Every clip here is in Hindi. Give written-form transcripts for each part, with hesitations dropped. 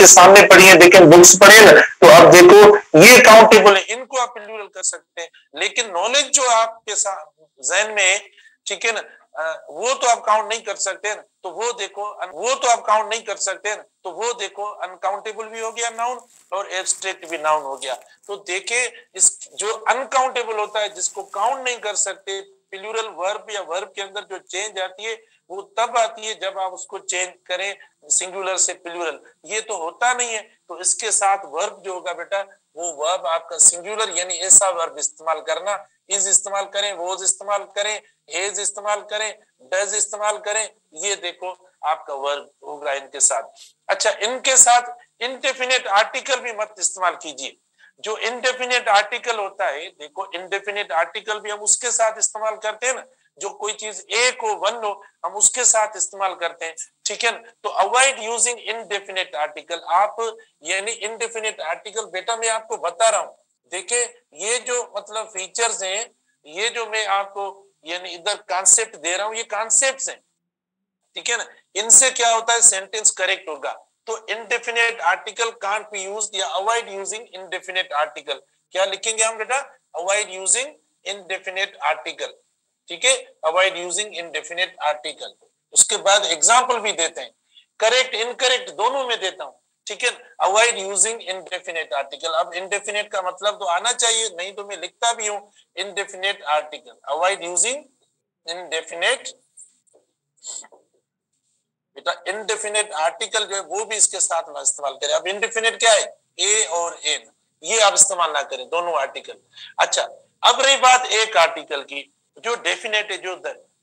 आपके सामने पड़ी है, देखें बुक्स पढ़े ना, तो अब देखो ये काउंटेबल है, इनको आप प्लूरल कर सकते हैं। लेकिन नॉलेज जो आपके साथ जहन में है, ठीक है ना, वो तो आप काउंट नहीं कर सकते ना, तो वो देखो वो तो आप काउंट नहीं कर सकते ना, तो वो देखो अनकाउंटेबल भी हो गया नाउन और एब्स्ट्रैक्ट भी नाउन हो गया। तो देखे इस जो अनकाउंटेबल होता है, जिसको काउंट नहीं कर सकते, प्लूरल वर्ब या वर्ब के अंदर जो चेंज आती है वो तब आती है जब आप उसको चेंज करें सिंगुलर से प्लूरल। ये तो होता नहीं है, तो इसके साथ वर्ब जो होगा बेटा, वो वर्ब आपका सिंगुलर यानी ऐसा वर्ब इस्तेमाल करना, इज इस्तेमाल करें, वोज इस्तेमाल करें, हेज इस्तेमाल करें, डज इस्तेमाल करें, ये देखो आपका वर्ब होगा इनके साथ। अच्छा, इनके साथ इंडेफिनिट आर्टिकल भी मत इस्तेमाल कीजिए। जो इंडेफिनिट आर्टिकल होता है, देखो इंडेफिनिट आर्टिकल भी हम उसके साथ इस्तेमाल करते हैं ना, जो कोई चीज एक हो वन हो हम उसके साथ इस्तेमाल करते हैं, ठीक है। तो अवॉइड यूजिंग इनडेफिनिट आर्टिकल। आप यानी इनडेफिनिट आर्टिकल, बेटा मैं आपको बता रहा हूं, देखिए ये जो मतलब फीचर्स हैं, ये जो मैं आपको यानी इधर कॉन्सेप्ट दे रहा हूं, ये कॉन्सेप्ट्स हैं, ठीक है ना। इनसे क्या होता है, सेंटेंस करेक्ट होगा। तो indefinite article can't be used या अवॉइड यूजिंग इनडेफिनिट आर्टिकल। क्या लिखेंगे हम बेटा, अवॉइड यूजिंग इनडेफिनिट आर्टिकल, ठीक है, अवॉइड यूजिंग इनडेफिनिट आर्टिकल। उसके बाद एग्जांपल भी देते हैं, करेक्ट इनकरेक्ट दोनों में देता हूं, ठीक है। अवॉइड यूजिंग इनडेफिनिट आर्टिकल, अब इनडेफिनिट का मतलब तो आना चाहिए, नहीं तो मैं लिखता भी हूं indefinite article, avoid using indefinite. बेटा इनडेफिनिट आर्टिकल जो है वो भी इसके साथ ना इस्तेमाल करें। अब इनडेफिनिट क्या है, ए और एन, ये आप इस्तेमाल ना करें दोनों आर्टिकल। अच्छा, अब रही बात एक आर्टिकल की, जो डेफिनेट है, जो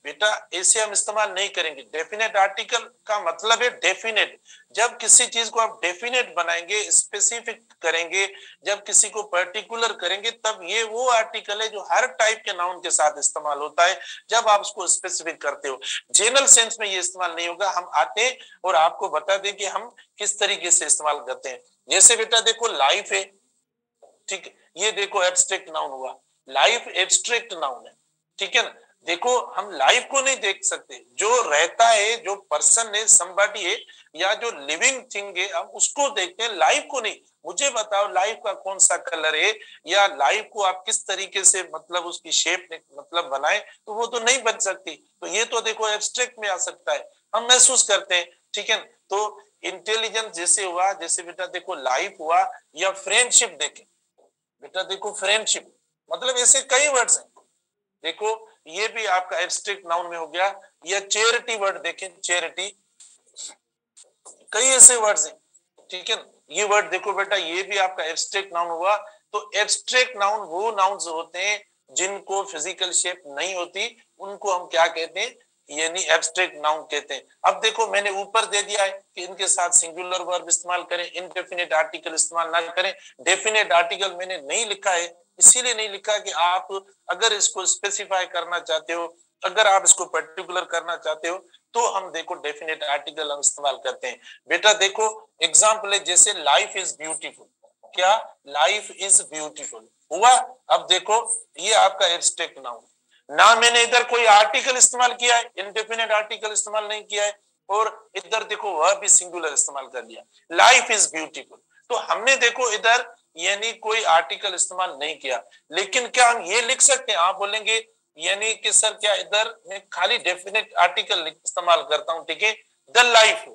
बेटा ऐसे हम इस्तेमाल नहीं करेंगे। डेफिनेट आर्टिकल का मतलब है डेफिनेट, जब किसी चीज को आप डेफिनेट बनाएंगे, स्पेसिफिक करेंगे, जब किसी को पर्टिकुलर करेंगे, तब ये वो आर्टिकल है जो हर टाइप के नाउन के साथ इस्तेमाल होता है जब आप उसको स्पेसिफिक करते हो। जनरल सेंस में ये इस्तेमाल नहीं होगा। हम आते हैं और आपको बता दें कि हम किस तरीके से इस्तेमाल करते हैं। जैसे बेटा देखो लाइफ है, ठीक, ये देखो एब्स्ट्रैक्ट नाउन हुआ, लाइफ एब्स्ट्रैक्ट नाउन है, ठीक है ना। देखो हम लाइफ को नहीं देख सकते, जो रहता है, जो पर्सन है, समबडी है, या जो लिविंग थिंग है, हम उसको देखते हैं, लाइफ को नहीं। मुझे बताओ लाइफ का कौन सा कलर है, या लाइफ को आप किस तरीके से मतलब उसकी शेप मतलब बनाए, तो वो तो नहीं बन सकती। तो ये तो देखो एब्स्ट्रैक्ट में आ सकता है, हम महसूस करते हैं, ठीक है। तो इंटेलिजेंस जैसे हुआ, जैसे बेटा देखो लाइफ हुआ, या फ्रेंडशिप देखें, बेटा देखो फ्रेंडशिप मतलब ऐसे कई वर्ड्स हैं, देखो ये भी आपका एब्स्ट्रैक्ट नाउन में हो गया। या चैरिटी वर्ड देखें, चैरिटी, कई ऐसे वर्ड्स हैं, ठीक है। ये वर्ड देखो बेटा, ये भी आपका एब्स्ट्रैक्ट नाउन हुआ। तो एब्स्ट्रैक्ट नाउन वो नाउन्स होते हैं जिनको फिजिकल शेप नहीं होती, उनको हम क्या कहते हैं, यानी एब्स्ट्रैक्ट नाउन कहते हैं। अब देखो मैंने ऊपर दे दिया है कि इनके साथ सिंगुलर वर्ब इस्तेमाल करें, इनडेफिनिट आर्टिकल इस्तेमाल ना करें। डेफिनेट आर्टिकल मैंने नहीं लिखा है, इसीलिए नहीं लिखा कि आप अगर इसको स्पेसिफाई करना चाहते हो, अगर आप इसको पर्टिकुलर करना चाहते हो, तो हम देखो डेफिनेट आर्टिकल हम इस्तेमाल करते हैं। बेटा देखो एग्जाम्पल है, जैसे लाइफ इज ब्यूटीफुल, क्या लाइफ इज ब्यूटीफुल हुआ। अब देखो ये आपका एब्स्ट्रैक्ट नाउन, ना मैंने इधर कोई आर्टिकल इस्तेमाल किया है, इनडेफिनेट आर्टिकल इस्तेमाल नहीं किया है, और इधर देखो वह भी सिंगुलर इस्तेमाल कर लिया, लाइफ इज ब्यूटीफुल। तो हमने देखो इधर यानी कोई आर्टिकल इस्तेमाल नहीं किया। लेकिन क्या हम ये लिख सकते हैं, आप बोलेंगे यानी कि सर क्या इधर मैं खाली डेफिनेट आर्टिकल इस्तेमाल करता हूं, ठीक है, द लाइफ।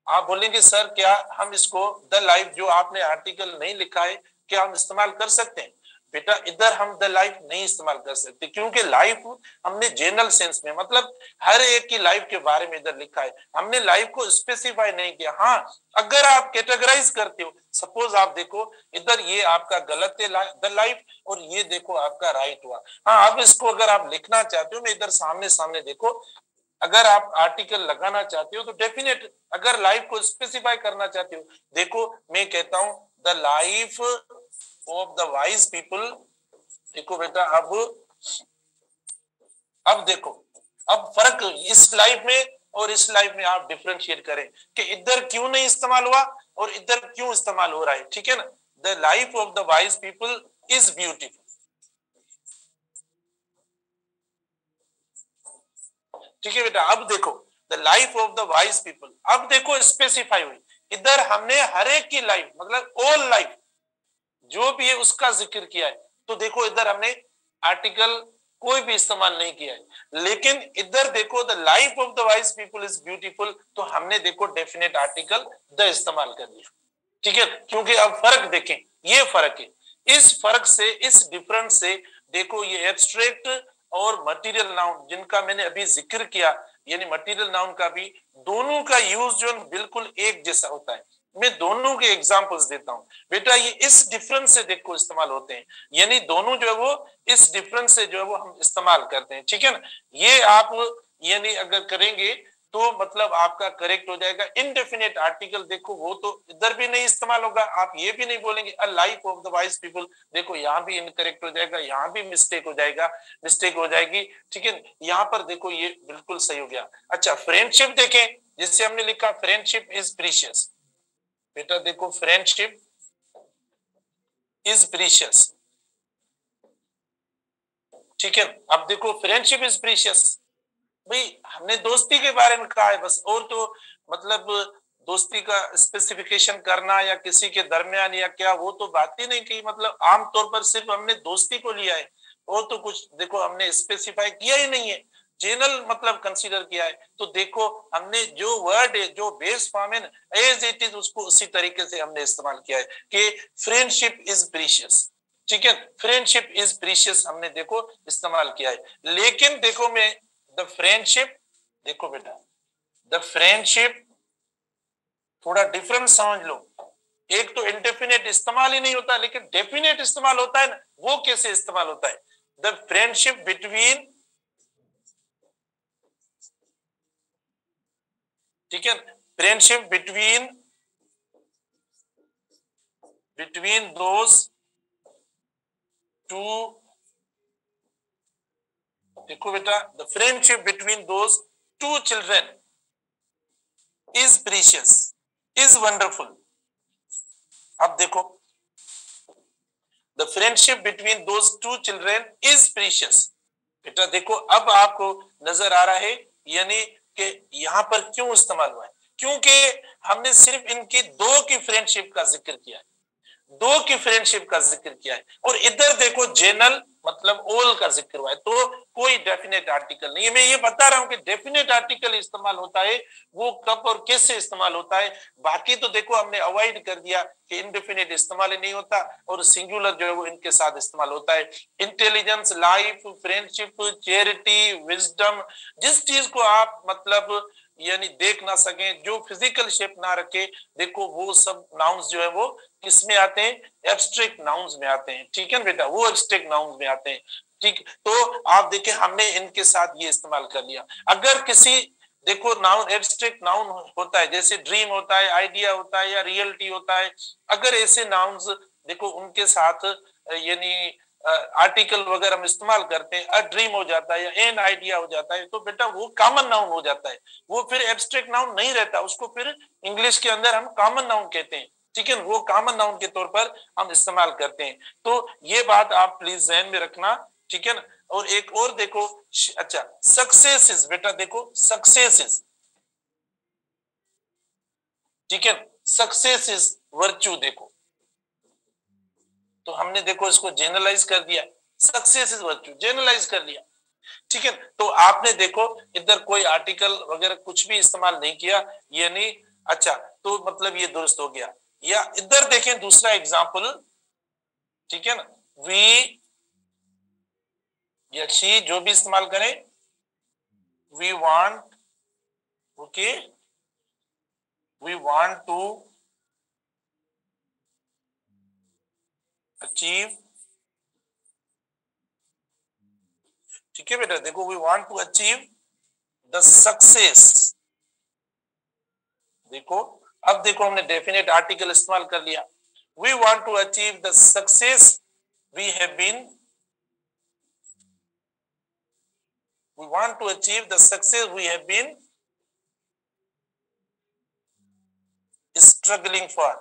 आप बोलेंगे सर क्या हम इसको द लाइफ जो आपने आर्टिकल नहीं लिखा है, क्या हम इस्तेमाल कर सकते हैं। बेटा इधर हम द लाइफ नहीं इस्तेमाल कर सकते, क्योंकि लाइफ हमने जनरल सेंस में मतलब हर एक की लाइफ के बारे में इधर लिखा है, हमने लाइफ को स्पेसिफाई नहीं किया। हाँ, अगर आप कैटेगराइज करते हो, सपोज आप देखो इधर ये आपका गलत है द लाइफ, और ये देखो आपका राइट हुआ। हाँ, अब इसको अगर आप लिखना चाहते हो, मैं इधर सामने सामने देखो, अगर आप आर्टिकल लगाना चाहते हो तो डेफिनेट, अगर लाइफ को स्पेसिफाई करना चाहते हो, देखो मैं कहता हूं the life of the wise people. देखो बेटा अब देखो, अब फर्क इस लाइफ में और इस लाइफ में आप डिफरेंशिएट करें कि इधर क्यों नहीं इस्तेमाल हुआ और इधर क्यों इस्तेमाल हो रहा है, ठीक है ना। The life of the wise people is beautiful, ठीक है बेटा। अब देखो the life of the wise people, अब देखो स्पेसिफाई हुई, इधर हमने हर एक की लाइफ मतलब ऑल लाइफ जो भी है उसका जिक्र किया है। तो देखो इधर हमने आर्टिकल कोई भी इस्तेमाल नहीं किया है, लेकिन इधर देखो the life of the wise people is beautiful, तो हमने देखो डेफिनेट आर्टिकल द इस्तेमाल कर लिया। ठीक है, क्योंकि अब फर्क देखें, ये फर्क है, इस फर्क से, इस डिफरेंस से देखो ये एब्स्ट्रैक्ट और मटेरियल नाउन जिनका मैंने अभी जिक्र किया, यानी मटेरियल नाउन का भी दोनों का यूज जो बिल्कुल एक जैसा होता है। मैं दोनों के एग्जांपल्स देता हूं बेटा, ये इस डिफरेंस से देखो इस्तेमाल होते हैं, यानी दोनों जो है वो इस डिफरेंस से जो है वो हम इस्तेमाल करते हैं। ठीक है ना, ये आप यानी अगर करेंगे तो मतलब आपका करेक्ट हो जाएगा। इनडेफिनेट आर्टिकल देखो वो तो इधर भी नहीं इस्तेमाल होगा, आप ये भी नहीं बोलेंगे a life of the wise people, देखो यहाँ भी इनकरेक्ट हो जाएगा, यहाँ भी मिस्टेक हो जाएगा, मिस्टेक हो जाएगी। ठीक है, यहाँ पर देखो ये बिल्कुल सही हो गया। अच्छा, फ्रेंडशिप देखें, जिससे हमने लिखा फ्रेंडशिप इज प्रीशियस, बेटा देखो फ्रेंडशिप इज प्रीशियस। ठीक है, अब देखो फ्रेंडशिप इज प्रीशियस, भाई हमने दोस्ती के बारे में कहा है बस, और तो मतलब दोस्ती का स्पेसिफिकेशन करना या किसी के दरमियान या क्या, वो तो बात ही नहीं की, मतलब आमतौर पर सिर्फ हमने दोस्ती को लिया है, और तो कुछ देखो हमने स्पेसिफाई किया ही नहीं है, जनरल मतलब कंसीडर किया है। तो देखो हमने जो वर्ड है, जो बेस फॉर्म है एज इट इज, उसको उसी तरीके से हमने इस्तेमाल किया है कि फ्रेंडशिप इज प्रीशियस। ठीक है, फ्रेंडशिप इज प्रीशियस हमने देखो इस्तेमाल किया है। लेकिन देखो मैं द फ्रेंडशिप, देखो बेटा द फ्रेंडशिप थोड़ा डिफरेंस समझ लो, एक तो इंडेफिनेट इस्तेमाल ही नहीं होता, लेकिन डेफिनेट इस्तेमाल होता है ना, वो कैसे इस्तेमाल होता है? द फ्रेंडशिप बिटवीन, ठीक है, फ्रेंडशिप बिटवीन दोज टू, देखो बेटा the friendship between those two children is precious, is wonderful. अब देखो the friendship between those two children is precious, बेटा देखो अब आपको नजर आ रहा है यानी कि यहाँ पर क्यों इस्तेमाल हुआ है, क्योंकि हमने सिर्फ इनकी दो की फ्रेंडशिप का जिक्र किया है, दो की फ्रेंडशिप का जिक्र किया है, और इधर देखो जनरल मतलब ऑल का जिक्र हुआ है, तो कोई डेफिनेट आर्टिकल नहीं है। मैं ये बता रहा हूं कि डेफिनेट आर्टिकल इस्तेमाल होता है, वो कब और कैसे इस्तेमाल होता है, बाकी तो देखो हमने अवॉइड कर दिया कि इनडेफिनेट इस्तेमाल ही नहीं होता, और सिंगुलर जो है वो इनके साथ इस्तेमाल होता है। Intelligence, life, friendship, charity, wisdom, जिस चीज को आप मतलब यानी देख ना सके, जो फिजिकल शेप ना रखे, देखो वो सब नाउन्स जो है वो किस में आते हैं? एब्स्ट्रैक्ट नाउन्स में आते हैं। ठीक है बेटा, वो एब्स्ट्रैक्ट नाउन्स में आते हैं। ठीक, तो आप देखें हमने इनके साथ ये इस्तेमाल कर लिया। अगर किसी देखो नाउन एब्स्ट्रैक्ट नाउन होता है, जैसे ड्रीम होता है, आइडिया होता है, या रियलिटी होता है, अगर ऐसे नाउन्स देखो उनके साथ यानी आर्टिकल वगैरह हम इस्तेमाल करते हैं, अ ड्रीम हो जाता है या एन आइडिया हो जाता है, तो बेटा वो कॉमन नाउन हो जाता है, वो फिर एब्स्ट्रैक्ट नाउन नहीं रहता, उसको फिर इंग्लिश के अंदर हम कॉमन नाउन कहते हैं। ठीक है, वो कॉमन नाउन के तौर पर हम इस्तेमाल करते हैं। तो ये बात आप प्लीज ध्यान में रखना। ठीक है ना, और एक और देखो, अच्छा सक्सेस, बेटा देखो सक्सेस, ठीक है, सक्सेस इज वर्च्यू, देखो तो हमने देखो इसको जनरलाइज कर दिया, सक्सेस इज वर्च्यू जनरलाइज कर लिया। ठीक है, तो आपने देखो इधर कोई आर्टिकल वगैरह कुछ भी इस्तेमाल नहीं किया, यानी अच्छा तो मतलब ये दुरुस्त हो गया। या इधर देखें दूसरा एग्जाम्पल, ठीक है ना, वी या शी जो भी इस्तेमाल करें, we want, okay, we want to achieve, ठीक है बेटा देखो we want to achieve the success, देखो अब देखो हमने डेफिनेट आर्टिकल इस्तेमाल कर लिया, we want to achieve the success we have been, we want to achieve the success we have been struggling for।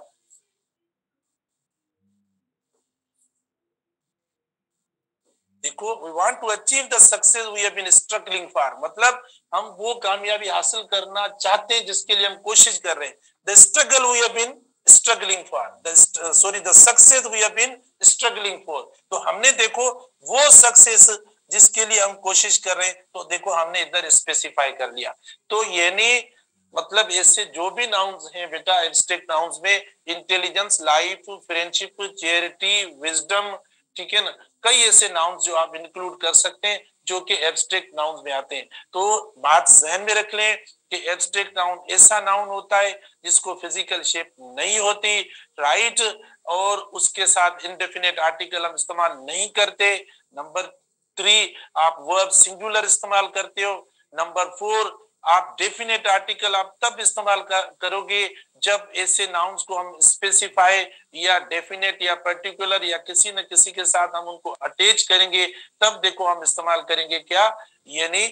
देखो we want to achieve the success we have been struggling for, मतलब हम वो कामयाबी हासिल करना चाहते हैं जिसके लिए हम कोशिश कर रहे हैं, the struggle we have been struggling for, the success we have been struggling for। तो हमने देखो वो सक्सेस जिसके लिए हम कोशिश कर रहे हैं, तो देखो हमने इधर स्पेसिफाई कर लिया। तो यानी मतलब ऐसे जो भी नाउन्स हैं बेटा एब्स्ट्रैक्ट नाउन्स में, intelligence, life, friendship, charity, wisdom, ठीक है ना, कई ऐसे नाउन्स जो आप इंक्लूड कर सकते हैं जो कि एब्स्ट्रैक्ट नाउन्स में आते हैं। तो बात जहन में रख लें कि एब्स्ट्रैक्ट नाउन ऐसा नाउन होता है जिसको फिजिकल शेप नहीं होती, राइट, और उसके साथ इंडेफिनिट आर्टिकल हम इस्तेमाल नहीं करते। नंबर 3, आप वर्ब सिंगुलर इस्तेमाल करते हो। नंबर 4, आप डेफिनेट आर्टिकल आप तब इस्तेमाल करोगे जब ऐसे नाउन्स को हम स्पेसिफाई या डेफिनेट या पर्टिकुलर या किसी न किसी के साथ हम उनको अटैच करेंगे, तब देखो हम इस्तेमाल करेंगे क्या, यानी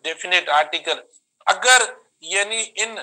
डेफिनेट आर्टिकल। अगर यानी इन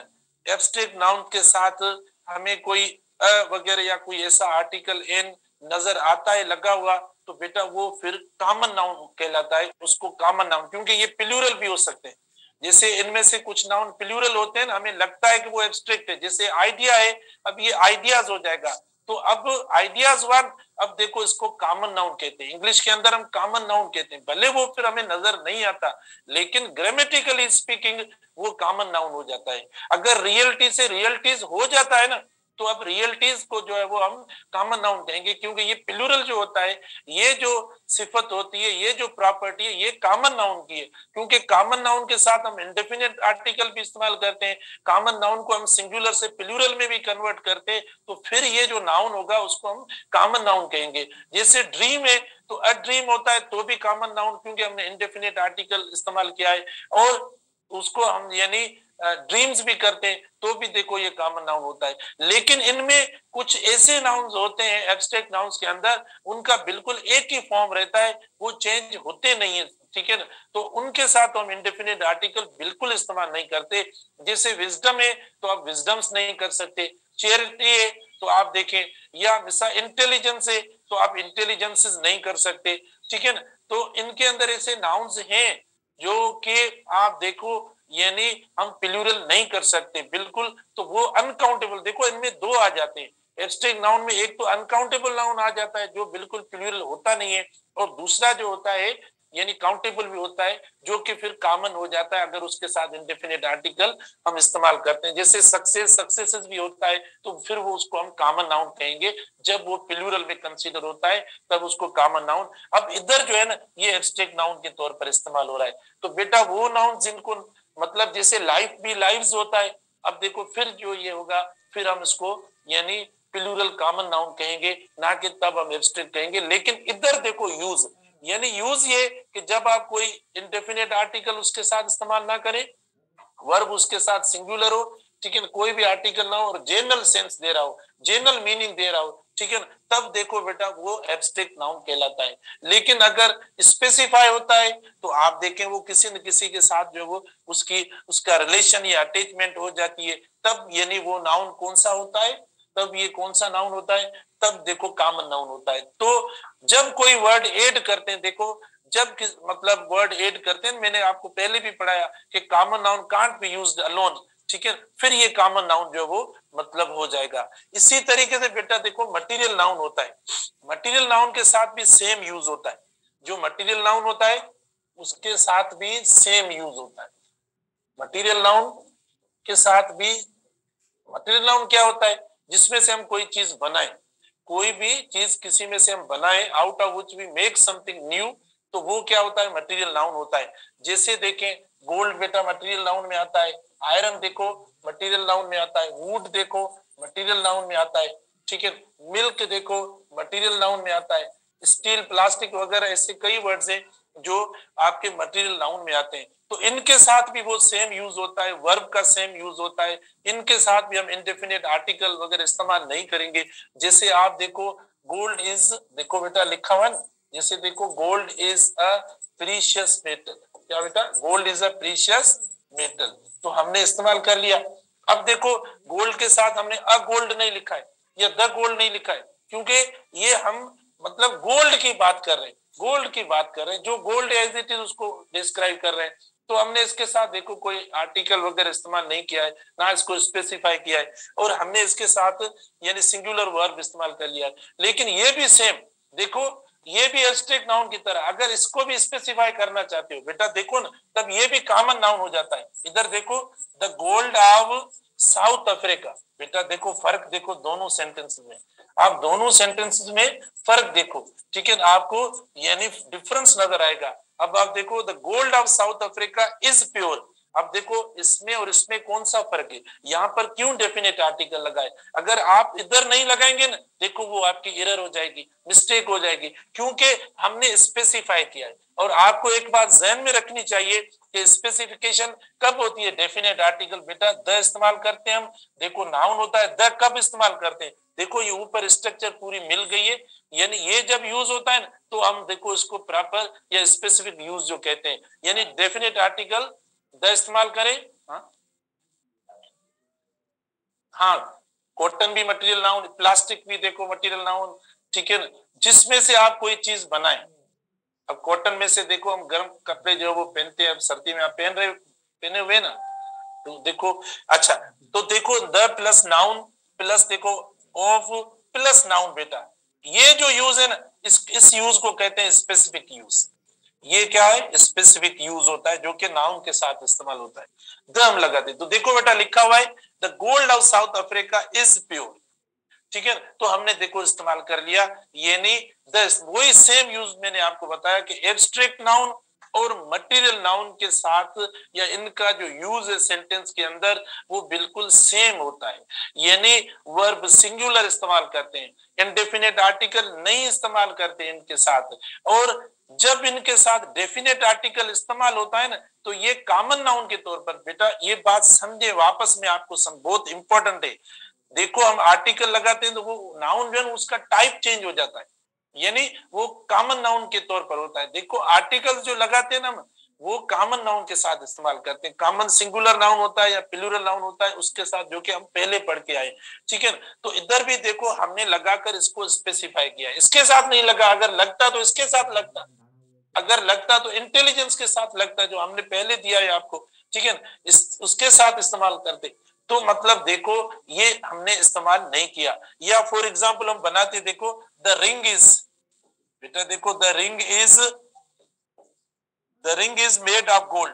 एब्स्ट्रैक्ट नाउन के साथ हमें कोई अ वगैरह या कोई ऐसा आर्टिकल एन नजर आता है लगा हुआ, तो बेटा वो फिर कॉमन नाउन कहलाता है। उसको कॉमन नाउन, क्योंकि ये प्लूरल भी हो सकते हैं। जैसे इनमें से कुछ नाउन प्लूरल होते हैं ना, हमें लगता है कि वो एब्स्ट्रैक्ट है, जैसे आइडिया है, अब ये आइडियाज हो जाएगा। तो अब आइडियाज वन, अब देखो इसको कॉमन नाउन कहते हैं, इंग्लिश के अंदर हम कॉमन नाउन कहते हैं, भले वो फिर हमें नजर नहीं आता, लेकिन ग्रामेटिकली स्पीकिंग वो कॉमन नाउन हो जाता है। अगर रियलिटी से रियलिटीज हो जाता है ना, तो अब रियलिटीज को जो है वो हम कॉमन नाउन कहेंगे, क्योंकि ये प्लूरल जो होता है, ये जो सिफत होती है, ये जो प्रॉपर्टी है, ये कॉमन नाउन की है। क्योंकि कॉमन नाउन के साथ हम इंडेफिनिट आर्टिकल भी इस्तेमाल करते हैं, कॉमन नाउन को हम सिंगुलर से प्लूरल में भी कन्वर्ट करते हैं, तो फिर ये जो नाउन होगा उसको हम कॉमन नाउन कहेंगे। जैसे ड्रीम है तो अ ड्रीम होता है, तो भी कॉमन नाउन, क्योंकि हमने इंडेफिनिट आर्टिकल इस्तेमाल किया है। और उसको हम यानी ड्रीम्स भी करते हैं, तो भी देखो ये कॉमन नाउन होता है। लेकिन इनमें कुछ ऐसे नाउन्स होते हैं एब्स्ट्रैक्ट नाउन्स के अंदर, उनका बिल्कुल एक ही फॉर्म रहता है, वो चेंज होते नहीं है, ठीक है ना। तो उनके साथ हम इंडेफिनिट आर्टिकल बिल्कुल इस्तेमाल नहीं करते। जैसे विजडम है तो आप विजडम्स नहीं कर सकते, चैरिटी है तो आप देखें, या मिसाल इंटेलिजेंस है तो आप इंटेलिजेंसेस नहीं कर सकते, ठीक है ना। तो इनके अंदर ऐसे नाउन्स हैं जो कि आप देखो यानी हम प्लूरल नहीं कर सकते बिल्कुल, तो वो अनकाउंटेबल, देखो इनमें दो आ जाते हैं एब्स्ट्रैक्ट नाउन में, एक तो अनकाउंटेबल नाउन आ जाता है जो बिल्कुल प्लूरल होता नहीं है, और दूसरा जो होता है यानी काउंटेबल भी होता है, जो कि फिर कॉमन हो जाता है अगर उसके साथ इंडेफिनिट आर्टिकल हम इस्तेमाल करते हैं। जैसे सक्सेस, सक्सेसेस भी होता है, तो फिर वो उसको हम कॉमन नाउन कहेंगे, जब वो प्लूरल में कंसीडर होता है तब उसको कॉमन नाउन। अब इधर जो है ना, ये एब्स्ट्रैक्ट नाउन के तौर पर इस्तेमाल हो रहा है। तो बेटा वो नाउन जिनको मतलब जैसे लाइफ भी लाइव्स होता है, अब देखो फिर जो ये होगा, फिर हम इसको यानी प्लूरल कॉमन नाउन कहेंगे, ना कि तब हम एब्स्ट्रैक्ट कहेंगे। लेकिन इधर देखो यूज, यानी यूज ये कि जब आप कोई इंडेफिनिट आर्टिकल उसके साथ इस्तेमाल ना करें, वर्ब उसके साथ सिंगुलर हो, ठीक है ना, कोई भी आर्टिकल ना हो और जनरल सेंस दे रहा हो, जनरल मीनिंग दे रहा हो, ठीक है ना, तब देखो बेटा वो एब्स्ट्रैक्ट नाउन कहलाता है। लेकिन अगर स्पेसिफाई होता है तो आप देखें वो किसी न किसी के साथ जो वो उसका रिलेशन या अटैचमेंट हो जाती है, तब यानी वो नाउन कौन सा होता है, तब ये कौन सा नाउन होता है, तब देखो कॉमन नाउन होता है। तो जब कोई वर्ड ऐड करते हैं, देखो जब मतलब वर्ड ऐड करते हैं, मैंने आपको पहले भी पढ़ाया कि common noun can't be used alone, ठीक है, फिर ये कॉमन नाउन जो वो मतलब हो जाएगा। इसी तरीके से बेटा देखो मटेरियल नाउन होता है, मटेरियल नाउन के साथ भी सेम यूज होता है, जो मटेरियल नाउन होता है उसके साथ भी सेम यूज होता है। मटेरियल नाउन के साथ भी, मटेरियल नाउन क्या होता है, जिसमें से हम कोई चीज बनाए, कोई भी चीज किसी में से हम बनाए, out of which we make something new, तो वो क्या होता है, मटेरियल नाउन होता है। जैसे देखें गोल्ड बेटा मटेरियल नाउन में आता है, आयरन देखो मटेरियल नाउन में आता है, वुड देखो मटेरियल नाउन में आता है, ठीक है, मिल्क देखो मटेरियल नाउन में आता है, स्टील, प्लास्टिक वगैरह ऐसे कई वर्ड्स हैं जो आपके मटेरियल नाउन में आते हैं। तो इनके साथ भी वो सेम यूज होता है, वर्ब का सेम यूज होता है, इनके साथ भी हम इंडेफिनिट आर्टिकल वगैरह इस्तेमाल नहीं करेंगे। जैसे आप देखो गोल्ड इज, देखो बेटा लिखा हुआ, जैसे देखो gold is a precious metal, क्या बेटा, gold is a precious metal, तो हमने इस्तेमाल कर लिया। अब देखो गोल्ड के साथ हमने अ गोल्ड नहीं लिखा है या द गोल्ड नहीं लिखा है, क्योंकि ये हम मतलब गोल्ड की बात कर रहे हैं, गोल्ड की बात कर रहे हैं, जो गोल्ड एज इट इज उसको डिस्क्राइब कर रहे हैं। तो हमने इसके साथ देखो कोई आर्टिकल वगैरह इस्तेमाल नहीं किया है, ना इसको स्पेसिफाई किया है, और हमने इसके साथ यानी सिंगुलर वर्ब इस्तेमाल कर लिया है। लेकिन ये भी सेम देखो, ये भी एब्स्ट्रैक्ट नाउन की तरह, अगर इसको भी स्पेसिफाई करना चाहते हो बेटा देखो ना, तब ये भी कॉमन नाउन हो जाता है। इधर देखो, the gold of south Africa, बेटा देखो फर्क देखो दोनों सेंटेंस में, आप दोनों सेंटेंसेस में फर्क देखो, ठीक है, आपको यानी डिफरेंस नजर आएगा। अब आप देखो, the gold of south Africa is pure, अब देखो इसमें और इसमें कौन सा फर्क है, यहाँ पर क्यों डेफिनेट आर्टिकल लगाए, अगर आप इधर नहीं लगाएंगे ना, देखो वो आपकी एरर हो जाएगी, मिस्टेक हो जाएगी, क्योंकि हमने स्पेसिफाई किया है। और आपको एक बात ध्यान में रखनी चाहिए कि स्पेसिफिकेशन कब होती है, डेफिनेट आर्टिकल बेटा द इस्तेमाल करते हैं हम, देखो नाउन होता है द कब इस्तेमाल करते हैं, देखो ये ऊपर स्ट्रक्चर पूरी मिल गई है, यानी ये जब यूज होता है ना, तो हम देखो इसको प्रॉपर या स्पेसिफिक यूज जो कहते हैं, यानी डेफिनेट आर्टिकल द इस्तेमाल करें। हाँ, कॉटन भी मटेरियल नाउन, प्लास्टिक भी देखो मटेरियल नाउन, ठीक है ना, जिसमें से आप कोई चीज बनाएं। अब कॉटन में से देखो हम गर्म कपड़े जो वो पहनते हैं, अब सर्दी में आप पहने हुए ना, तो देखो अच्छा, तो देखो द प्लस नाउन प्लस देखो ऑफ प्लस नाउन, बेटा ये जो यूज है ना, इस यूज को कहते हैं स्पेसिफिक यूज। ये क्या है, स्पेसिफिक यूज होता है जो कि नाउन के साथ इस्तेमाल होता है, द हम लगाते, तो देखो बेटा लिखा हुआ है the gold of south Africa is pure, ठीक है, तो हमने देखो इस्तेमाल कर लिया, यानी वही सेम यूज मैंने आपको बताया कि एब्स्ट्रैक्ट नाउन और मटेरियल नाउन के साथ या इनका जो यूज है सेंटेंस के अंदर वो बिल्कुल सेम होता है, यानी वर्ब सिंगुलर इस्तेमाल करते हैं, इंडेफिनेट आर्टिकल नहीं इस्तेमाल करते इनके साथ। और जब इनके साथ डेफिनेट आर्टिकल इस्तेमाल होता है ना, तो ये कॉमन नाउन के तौर पर, बेटा ये बात समझे वापस में आपको बहुत इंपॉर्टेंट है, देखो हम आर्टिकल लगाते हैं तो वो नाउन जो है उसका टाइप चेंज हो जाता है, यानी वो कॉमन नाउन के तौर पर होता है। देखो आर्टिकल जो लगाते हैं ना, वो कॉमन नाउन के साथ इस्तेमाल करते हैं, कॉमन सिंगुलर नाउन होता है या प्लूरल नाउन होता है उसके साथ, जो कि हम पहले पढ़ के आए, ठीक है। तो इधर भी देखो हमने लगाकर इसको स्पेसिफाई किया है, इसके साथ नहीं लगा, अगर लगता तो इसके साथ लगता, अगर लगता तो इंटेलिजेंस के साथ लगता जो हमने पहले दिया है आपको, ठीक है, उसके साथ इस्तेमाल करते, तो मतलब देखो ये हमने इस्तेमाल नहीं किया। या फॉर एग्जांपल हम बनाते, देखो द रिंग इज, बेटा देखो the ring is made of gold,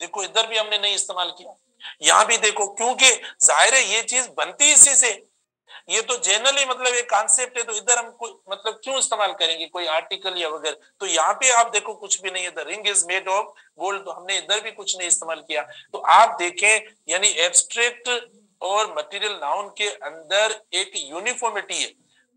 देखो इधर भी हमने नहीं इस्तेमाल किया, यहां भी देखो, क्योंकि जाहिर है ये चीज बनती इसी से, ये तो जनरली मतलब एक कॉन्सेप्ट है, तो इधर हम कोई मतलब क्यों इस्तेमाल करेंगे कोई आर्टिकल या वगैरह, तो यहाँ पे आप देखो कुछ भी नहीं है, the ring is made of gold, तो हमने इधर भी कुछ नहीं इस्तेमाल किया। तो आप देखें यानी एब्स्ट्रैक्ट और मटेरियल नाउन के अंदर एक यूनिफॉर्मिटी है,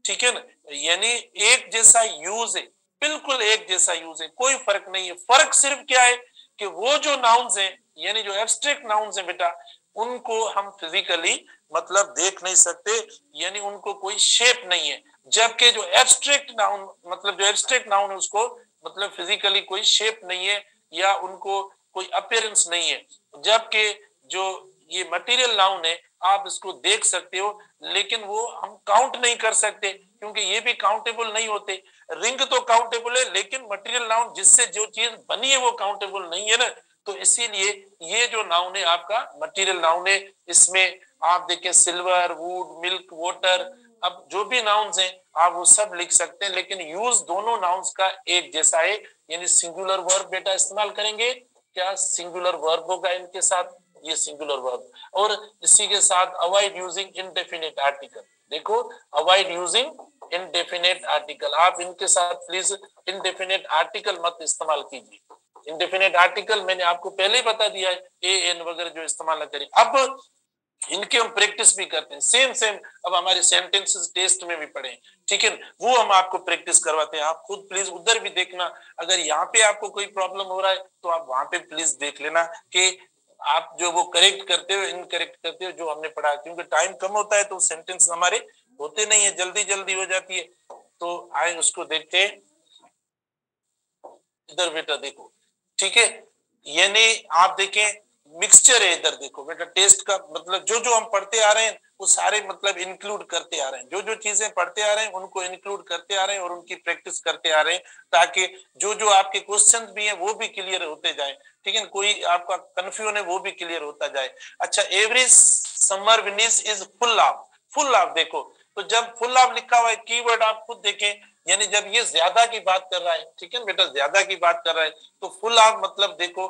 ठीक है ना, यानी एक जैसा यूज है, बिल्कुल एक जैसा यूज है, कोई फर्क नहीं है। फर्क सिर्फ क्या है कि वो जो नाउन्स हैं यानी जो एब्स्ट्रैक्ट नाउन्स हैं बेटा, उनको हम फिजिकली मतलब देख नहीं सकते, यानी उनको कोई शेप नहीं है, जबकि जो एब्स्ट्रैक्ट नाउन मतलब जो एब्स्ट्रैक्ट नाउन है उसको मतलब फिजिकली कोई शेप नहीं है या उनको कोई अपीयरेंस नहीं है, जबकि जो ये मटेरियल नाउन है आप इसको देख सकते हो, लेकिन वो हम काउंट नहीं कर सकते क्योंकि ये भी काउंटेबल नहीं होते। रिंग तो काउंटेबल है, लेकिन मटेरियल नाउन जिससे जो चीज बनी है वो काउंटेबल नहीं है ना, तो इसीलिए ये जो नाउन है आपका मटेरियल नाउन है, इसमें आप देखें सिल्वर, वुड, मिल्क, वाटर, अब जो भी नाउन्स हैं आप वो सब लिख सकते हैं, लेकिन यूज दोनों नाउन्स का एक जैसा है, यानी सिंगुलर वर्ब बेटा इस्तेमाल करेंगे, क्या सिंगुलर वर्ब होगा इनके साथ, ये सिंगुलर वर्ब, और इसी के साथ अवॉइड यूजिंग इनडेफिनिट आर्टिकल, देखो अवॉइड यूजिंग इनडेफिनिट आर्टिकल, आप इनके साथ प्लीज इनडेफिनिट आर्टिकल मत इस्तेमाल कीजिए, इनडेफिनिट आर्टिकल मैंने आपको पहले ही बता दिया है, ए एन वगैरह जो इस्तेमाल न करें। अब इनके हम प्रैक्टिस भी करते हैं, सेम अब हमारे सेंटेंसेस टेस्ट में भी पढ़े, ठीक है, वो हम आपको प्रैक्टिस करवाते हैं, आप खुद प्लीज उधर भी देखना, अगर यहाँ पे आपको कोई प्रॉब्लम हो रहा है तो आप वहां पे प्लीज देख लेना कि आप जो वो करेक्ट करते हो इनकरेक्ट करते हो जो हमने पढ़ा, क्योंकि टाइम कम होता है तो सेंटेंस हमारे होते नहीं है, जल्दी जल्दी हो जाती है, तो आए उसको देखते हैं। इधर बेटा देखो, ठीक है, यानी आप देखें मिक्सचर है, इधर देखो बेटा टेस्ट का मतलब जो जो हम पढ़ते आ रहे हैं वो सारे मतलब इंक्लूड करते आ रहे हैं, जो जो चीजें पढ़ते आ रहे हैं उनको इंक्लूड करते आ रहे हैं और उनकी प्रैक्टिस करते आ रहे हैं, ताकि जो जो आपके क्वेश्चंस भी हैं वो भी क्लियर होते जाए, ठीक है, कोई आपका कंफ्यूजन है वो भी क्लियर होता जाए। अच्छा, एवरेज समर विनिस is full of, full of देखो, तो जब फुल ऑफ लिखा हुआ है कीवर्ड आप खुद देखें, यानी जब ये ज्यादा की बात कर रहा है, ठीक है बेटा, ज्यादा की बात कर रहा है, तो फुल ऑफ मतलब देखो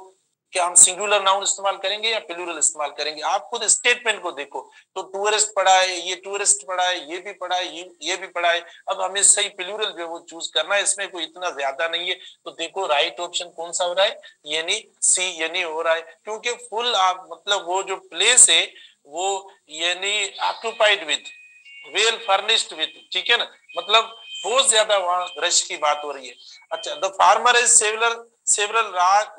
क्या हम सिंगुलर नाउन इस्तेमाल करेंगे या प्लूरल इस्तेमाल करेंगे, आप खुद स्टेटमेंट को देखो, तो टूरिस्ट पढ़ा है, ये टूरिस्ट पढ़ा है, ये भी पढ़ा है, ये भी पढ़ा है, अब हमें सही प्लूरल जो है वो चूज करना है, इसमें कोई इतना ज्यादा नहीं है, तो देखो राइट ऑप्शन कौन सा हो रहा है, यानी सी, यानी हो रहा है, क्योंकि फुल आप मतलब वो जो प्लेस है वो यानी occupied with, well furnished with, ठीक है ना, मतलब बहुत ज्यादा वहां रश की बात हो रही है। अच्छा, the farmer is several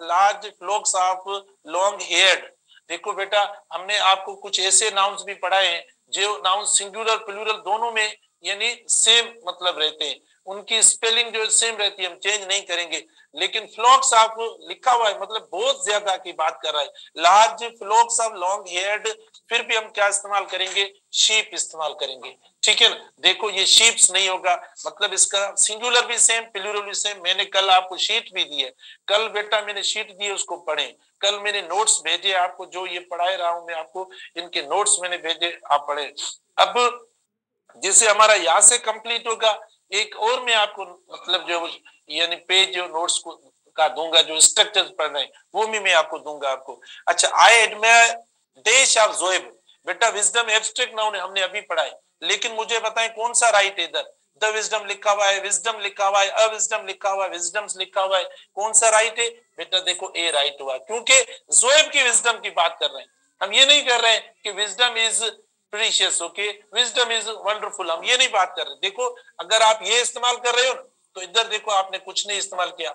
large flocks of long haired, देखो बेटा हमने आपको कुछ ऐसे नाउन्स भी पढ़ाए हैं जो नाउन सिंगुलर प्लूरल दोनों में यानी सेम मतलब रहते हैं, उनकी स्पेलिंग जो सेम रहती है, हम चेंज नहीं करेंगे, लेकिन फ्लॉक्स ऑफ लिखा हुआ है मतलब बहुत ज्यादा की बात कर रहा है, large flocks of long heard, फिर भी हम क्या इस्तेमाल करेंगे, शीप इस्तेमाल करेंगे, ठीक है ना, देखो ये शीप्स नहीं होगा, मतलब इसका सिंगुलर भी सेम प्लूरल भी सेम, मैंने कल आपको शीट भी दी है, कल बेटा मैंने शीट दी है उसको पढ़ें, कल मैंने नोट्स भेजे आपको, जो ये पढ़ाए रहा हूं मैं आपको, इनके नोट्स मैंने भेजे, आप पढ़े। अब जिससे हमारा यहाँ से कंप्लीट होगा, एक और मैं आपको मतलब जो यानी पेज जो नोट्स को का दूंगा, जो स्ट्रक्चर पढ़ रहे हैं वो भी मैं आपको दूंगा आपको। अच्छा, I admire dash of Zoeb, बेटा विजडम एब्स्ट्रैक्ट नाउन है, हमने अभी पढ़ा है, लेकिन मुझे बताएं कौन सा राइट है, इधर द विजडम लिखा हुआ है, विजडम लिखा हुआ है, अविजडम लिखा हुआ है, विजडम्स लिखा हुआ है, कौन सा राइट है बेटा, देखो ए राइट हुआ, क्योंकि जोएब की विजडम की बात कर रहे हैं, हम ये नहीं कर रहे हैं कि wisdom is precious, okay, wisdom is wonderful, हम ये नहीं बात कर रहे, देखो अगर आप ये इस्तेमाल कर रहे हो तो इधर देखो आपने कुछ नहीं इस्तेमाल किया,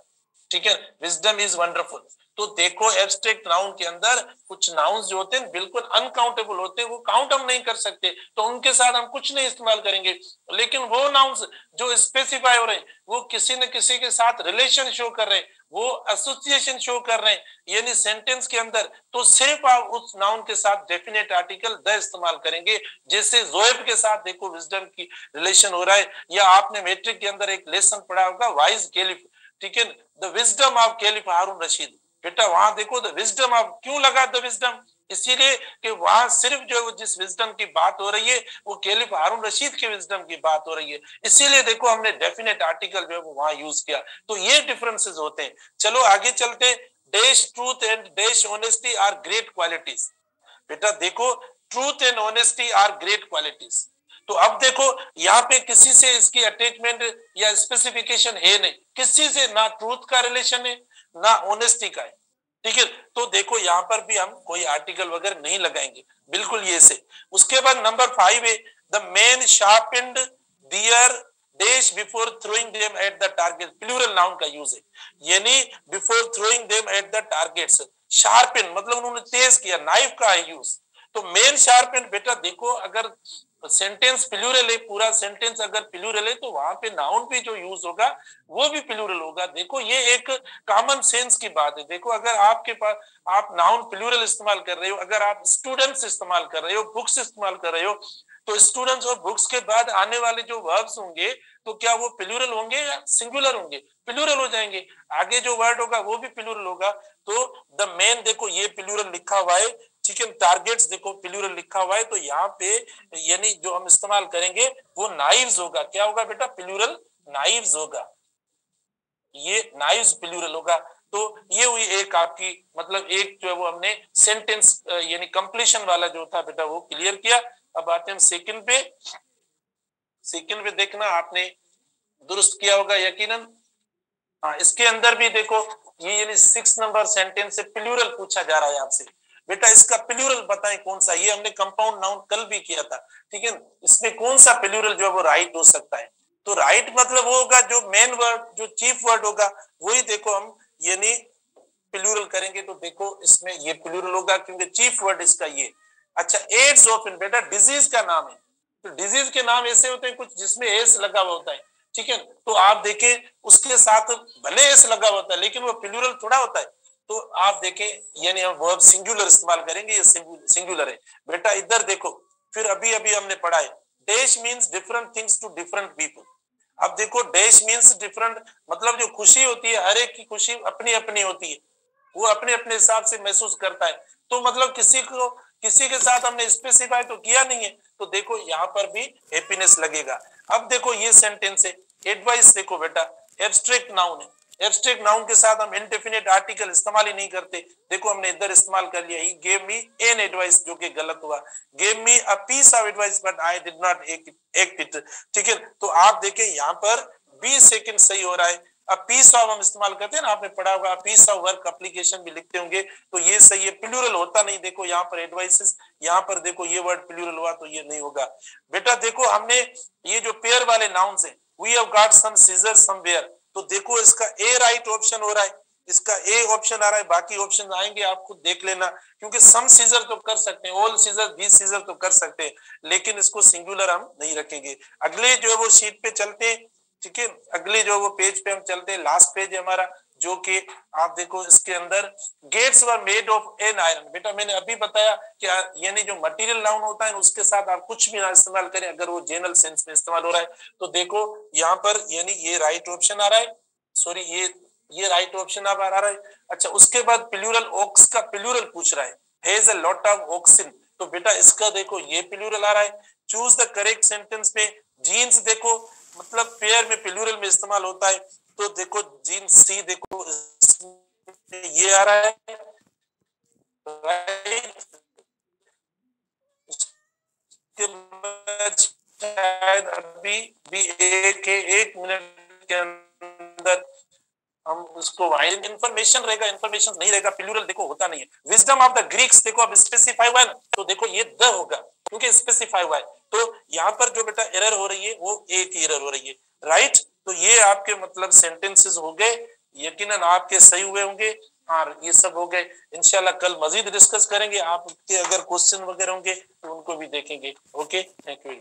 ठीक है, विजडम इज वंडरफुल, तो देखो एब्स्ट्रैक्ट नाउन के अंदर कुछ नाउन्स जो होते हैं बिल्कुल अनकाउंटेबल होते हैं, वो काउंट हम नहीं कर सकते, तो उनके साथ हम कुछ नहीं इस्तेमाल करेंगे, लेकिन वो नाउन्स जो स्पेसिफाई हो रहे हैं वो किसी न किसी के साथ रिलेशन शो कर रहे हैं, वो एसोसिएशन शो कर रहे हैं, यानी सेंटेंस के अंदर, तो सिर्फ आप उस नाउन के साथ डेफिनेट आर्टिकल द इस्तेमाल करेंगे, जैसे जोएब के साथ देखो विजडम की रिलेशन हो रहा है, या आपने मैट्रिक के अंदर एक लेसन पढ़ा होगा वाइज कैलिफ, ठीक है, द विजडम ऑफ कैलिफ हारून रशीद, बेटा वहां देखो द विजडम ऑफ, क्यों लगा द विजडम, इसीलिए कि वहां सिर्फ जो जिस विजडम की बात हो रही है वो कैलिफ हारून रशीद के विजडम की बात हो रही है, इसीलिए देखो हमने डेफिनेट आर्टिकल जो है वो वहां यूज किया, तो ये डिफरेंसेस होते हैं। चलो आगे चलते, dash truth and dash honesty are great qualities, बेटा देखो truth and honesty are great qualities, तो अब देखो यहाँ पे किसी से इसकी अटैचमेंट या स्पेसिफिकेशन है नहीं, किसी से ना ट्रूथ का रिलेशन है ना ऑनेस्टी का है, ठीक है, तो देखो यहाँ पर भी हम कोई आर्टिकल वगैरह नहीं लगाएंगे, बिल्कुल ये से। उसके बाद नंबर 5 है the man sharpened their dash before throwing them at the target, plural noun का यूज है, यानी before throwing them at the targets, sharpen मतलब उन्होंने तेज किया, नाइफ का है यूज, तो मेन शार्पेन बेटा देखो अगर सेंटेंस प्लूरल है, पूरा सेंटेंस अगर प्लूरल है तो वहां पे नाउन भी जो यूज होगा वो भी प्लूरल होगा, देखो ये एक कॉमन सेंस की बात है, देखो अगर आपके पास आप नाउन प्लूरल इस्तेमाल कर रहे हो, अगर आप स्टूडेंट्स इस्तेमाल कर रहे हो, बुक्स इस्तेमाल कर रहे हो, तो स्टूडेंट्स और बुक्स के बाद आने वाले जो वर्ब्स होंगे तो क्या वो प्लूरल होंगे या सिंगुलर होंगे, प्लूरल हो जाएंगे, आगे जो वर्ड होगा वो भी प्लूरल होगा, तो द मेन देखो ये प्लूरल लिखा हुआ है, ठीक है, टारगेट्स देखो प्लूरल लिखा हुआ है, तो यहाँ पे यानी जो हम इस्तेमाल करेंगे वो नाइव्स होगा, क्या होगा बेटा, प्लूरल नाइव्स होगा, ये नाइव्स प्लूरल होगा, तो ये हुई एक आपकी मतलब एक जो है वो हमने सेंटेंस यानी कंप्लीशन वाला जो था बेटा वो क्लियर किया। अब आते हैं सेकंड पे, सेकंड पे देखना आपने दुरुस्त किया होगा यकीनन, हाँ इसके अंदर भी देखो ये यानी 6 नंबर सेंटेंस से प्लूरल पूछा जा रहा है आपसे, बेटा इसका प्लूरल बताएं कौन सा, ये हमने कंपाउंड नाउन कल भी किया था, ठीक है, इसमें कौन सा प्लूरल जो है वो राइट हो सकता है, तो राइट मतलब वो होगा जो मेन वर्ड जो चीफ वर्ड होगा वही देखो हम यानी प्लूरल करेंगे, तो देखो इसमें ये प्लूरल होगा क्योंकि चीफ वर्ड इसका ये। अच्छा, एड्स ऑफ इन, बेटा डिजीज का नाम है, तो डिजीज के नाम ऐसे होते हैं कुछ जिसमें एस लगा हुआ होता है, ठीक है, तो आप देखें उसके साथ भले एस लगा होता है लेकिन वो प्लूरल थोड़ा होता है, तो आप देखें यानी हम वर्ब सिंगुलर इस्तेमाल करेंगे, ये सिंगुलर है, बेटा इधर देखो फिर अभी अभी हमने पढ़ा है dash means different things to different people. अब देखो डैश मीन्स डिफरेंट, मतलब जो खुशी होती है हर एक की खुशी अपनी अपनी होती है, वो अपने अपने हिसाब से महसूस करता है। तो मतलब किसी के साथ हमने स्पेसिफाई तो किया नहीं है, तो देखो यहाँ पर भी हैप्पीनेस लगेगा। अब देखो ये सेंटेंस है एडवाइस, देखो बेटा एब्स्ट्रैक्ट नाउन है, एब्स्ट्रैक्ट नाउन के साथ हम इंडेफिनिट आर्टिकल इस्तेमाल ही नहीं करते। देखो हमने इधर इस्तेमाल कर लिया, he gave me an advice, जो कि गलत हुआ, gave me a piece of advice but I did not act it. ठीक है, तो आप देखें यहाँ पर 20 सेकंड सही हो रहा है। अब पीस ऑफ हम इस्तेमाल करते हैं ना, आपने पढ़ा होगा पीस ऑफ वर्क एप्लीकेशन भी लिखते होंगे, तो ये सही है, प्लूरल होता नहीं। देखो यहाँ पर एडवाइसेस, यहाँ पर देखो ये वर्ड प्लूरल हुआ तो ये नहीं होगा। बेटा देखो हमने ये जो पेयर वाले नाउन्स हैं, we have got some scissors somewhere, तो देखो इसका ए राइट ऑप्शन हो रहा है, इसका ए ऑप्शन आ रहा है, बाकी ऑप्शन आएंगे आप खुद देख लेना, क्योंकि सम सीजर तो कर सकते हैं, ऑल सीजर, दीज सीजर तो कर सकते हैं, लेकिन इसको सिंगुलर हम नहीं रखेंगे। अगले जो है वो शीट पे चलते हैं, ठीक है, अगले जो वो पेज पे हम चलते हैं, लास्ट पेज है हमारा, जो कि आप देखो इसके अंदर gates were made of an iron. बेटा मैंने अभी बताया कि यानी जो मटेरियल नाउन होता है उसके साथ आप कुछ भी ना इस्तेमाल करें, अगर वो जनरल सेंस में इस्तेमाल हो रहा है। तो देखो यहाँ पर यानी ये राइट ऑप्शन आ रहा है, सॉरी ये राइट ऑप्शन अब आ रहा है। अच्छा उसके बाद प्लूरल ऑक्स का प्लूरल पूछ रहा है, has a lot of auxin, तो बेटा इसका देखो ये प्लूरल आ रहा है। चूज द करेक्ट सेंटेंस में जीन्स देखो मतलब पेयर में प्लूरल में इस्तेमाल होता है, तो देखो जीन्स सी देखो ये आ रहा है राइट। शायद अभी भी एक मिनट के अंदर हम उसको इंफॉर्मेशन रहेगा, इंफॉर्मेशन नहीं रहेगा, प्लूरल देखो होता नहीं है। विजडम ऑफ द ग्रीक्स देखो अब स्पेसिफाई हुआ है ना, तो देखो ये द होगा क्योंकि स्पेसिफाई हुआ है, तो यहाँ पर जो बेटा एरर हो रही है वो एक ही एरर हो रही है, राइट। तो ये आपके मतलब सेंटेंसेस हो गए, यकीनन आपके सही हुए होंगे। हाँ ये सब हो गए, इंशाल्लाह कल मजीद डिस्कस करेंगे, आपके अगर क्वेश्चन वगैरह होंगे तो उनको भी देखेंगे। Okay, thank you.